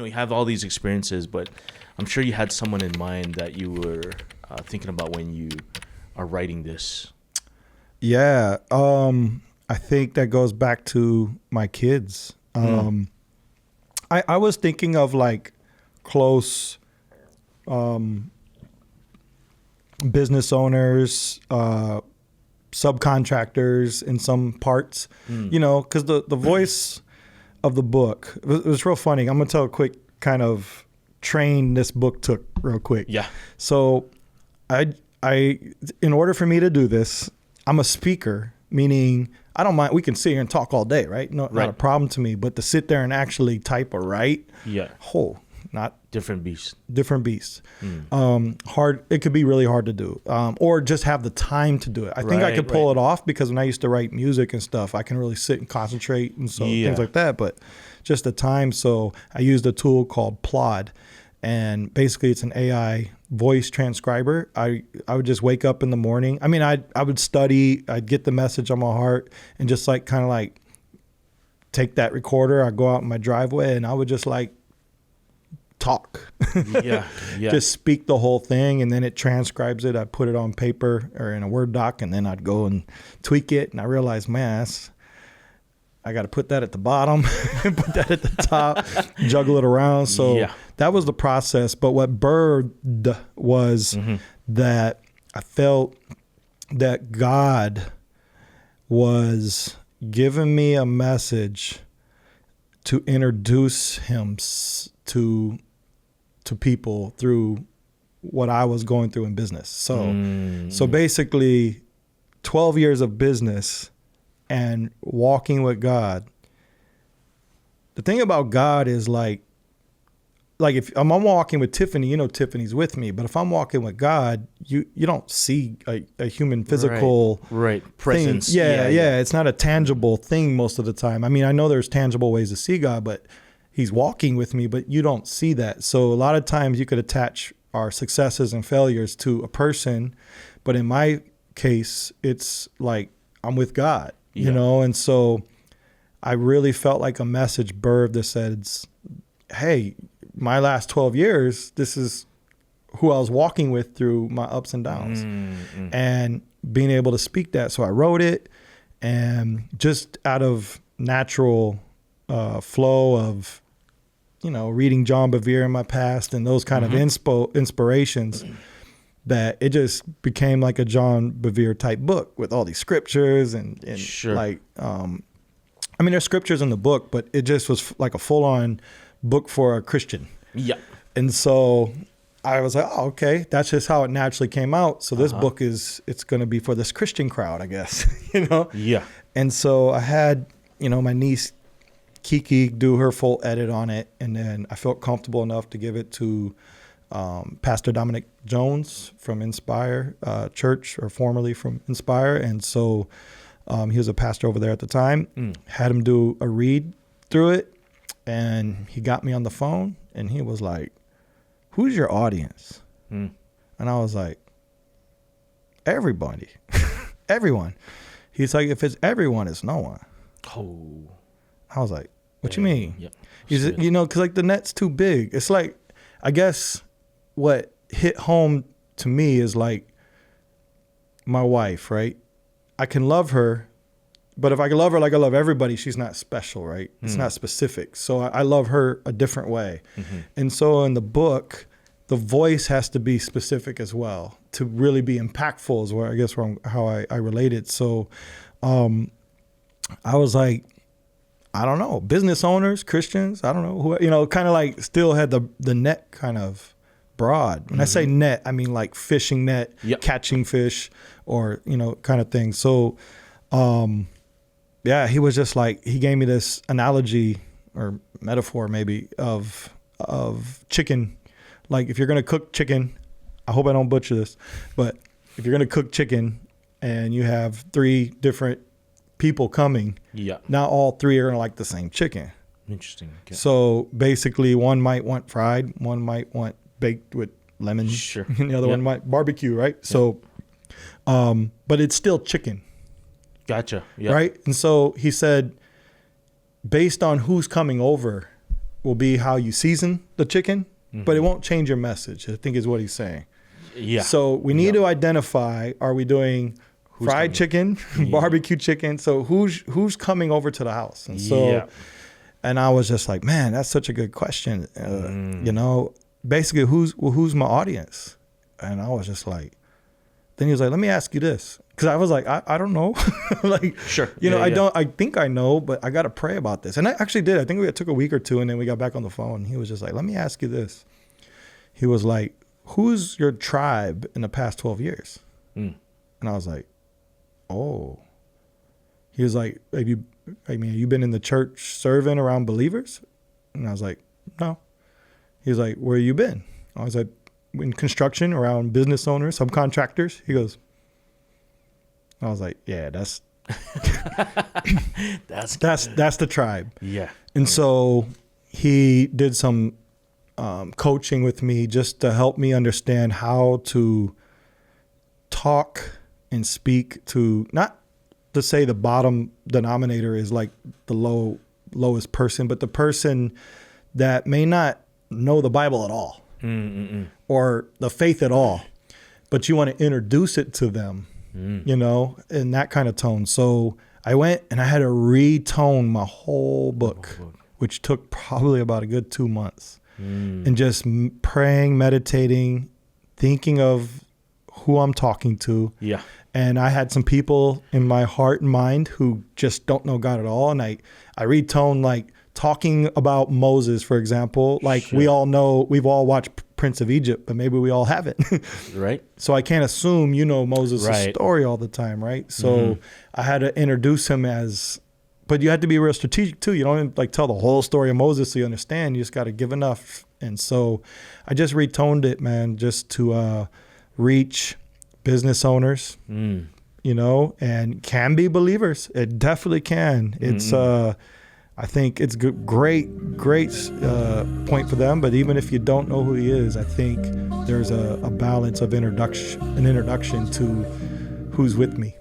you have all these experiences, but I'm sure you had someone in mind that you were thinking about when you are writing this. Yeah. I think that goes back to my kids. I was thinking of like close business owners, subcontractors in some parts, you know, because the voice of the book, it was real funny. I'm going to tell a quick kind of train this book took real quick. Yeah. So I, in order for me to do this, I'm a speaker, meaning I don't mind. We can sit here and talk all day, right? Not a problem to me, but to sit there and actually type or write, not different beast. Hard. It could be really hard to do, or just have the time to do it. I think I could pull it off because when I used to write music and stuff, I can really sit and concentrate and so things like that. But just the time. So I used a tool called Plod, and basically it's an AI voice transcriber. I would just wake up in the morning. I mean, I would study. I'd get the message on my heart and just like kind of like take that recorder. I'd go out in my driveway and I would just like talk. Just speak the whole thing, and then it transcribes it. I'd put it on paper or in a Word doc, and then I'd go and tweak it. And I realized, man, I got to put that at the bottom, put that at the top, juggle it around. So that was the process. But what birthed was that I felt that God was giving me a message to introduce him to people through what I was going through in business. So basically 12 years of business and walking with God. The thing about God is like if I'm walking with Tiffany, you know, Tiffany's with me, but if I'm walking with God, you don't see a human physical presence. Yeah. It's not a tangible thing most of the time. I mean, I know there's tangible ways to see God, but he's walking with me, but you don't see that. So a lot of times you could attach our successes and failures to a person, but in my case, it's like I'm with God, you know? And so I really felt like a message birthed that says, hey, my last 12 years, this is who I was walking with through my ups and downs and being able to speak that. So I wrote it, and just out of natural flow of, you know, reading John Bevere in my past and those kind of inspirations, that it just became like a John Bevere type book with all these scriptures and like, I mean, there's scriptures in the book, but it just was like a full on book for a Christian. Yeah. And so I was like, oh, okay, that's just how it naturally came out. So this book it's going to be for this Christian crowd, I guess, you know? Yeah. And so I had, you know, my niece Kiki do her full edit on it. And then I felt comfortable enough to give it to Pastor Dominic Jones from Inspire Church, or formerly from Inspire. And so he was a pastor over there at the time, had him do a read through it. And he got me on the phone and he was like, who's your audience? And I was like, everybody, everyone. He's like, if it's everyone, it's no one. Oh. I was like, what you mean? Yep. He's, you know, because like the net's too big. It's like, I guess what hit home to me is like my wife, right? I can love her, but if I can love her like I love everybody, she's not special, right? It's not specific. So I love her a different way. And so in the book, the voice has to be specific as well to really be impactful is where I guess how I relate it. So I was like, I don't know, business owners, Christians, I don't know, who, you know, kind of like still had the net kind of broad. When I say net, I mean like fishing net, catching fish, or, you know, kind of thing. So yeah, he was just like, he gave me this analogy or metaphor maybe of chicken. Like if you're going to cook chicken, I hope I don't butcher this, but if you're going to cook chicken and you have 3 different people coming, not all 3 are going to like the same chicken. Interesting. Okay. So basically one might want fried, one might want baked with lemon, and the other one might barbecue, right? So, but it's still chicken. Gotcha. Right. And so he said, based on who's coming over, will be how you season the chicken, but it won't change your message, I think is what he's saying. Yeah. So we need to identify, are we doing fried chicken, barbecue chicken? So who's coming over to the house? And so, and I was just like, man, that's such a good question. You know, basically who's my audience? And I was just like, then he was like, let me ask you this. Cause I was like, I don't know. Like, sure. You know, I think I know, but I got to pray about this. And I actually did. I think it took a week or two, and then we got back on the phone. He was just like, let me ask you this. He was like, who's your tribe in the past 12 years? And I was like, oh. He was like, have you been in the church serving around believers? And I was like, no. He was like, where you been? I was like, in construction, around business owners, subcontractors. He goes, I was like, yeah, that's that's the tribe. Yeah. And so he did some coaching with me just to help me understand how to talk and speak to, not to say the bottom denominator is like the lowest person, but the person that may not know the Bible at all or the faith at all, but you want to introduce it to them, you know, in that kind of tone. So I went and I had to retone my whole book, which took probably about a good 2 months. And just praying, meditating, thinking of who I'm talking to. Yeah. And I had some people in my heart and mind who just don't know God at all. And I retone, like talking about Moses, for example. Like we all know, we've all watched Prince of Egypt, but maybe we all haven't. Right. So I can't assume you know Moses' story all the time, right? So I had to introduce him as, but you had to be real strategic too. You don't like tell the whole story of Moses so you understand. You just got to give enough. And so I just retoned it, man, just to reach business owners, you know, and can be believers. It definitely can. It's, I think it's great point for them. But even if you don't know who he is, I think there's a balance of an introduction to who's with me.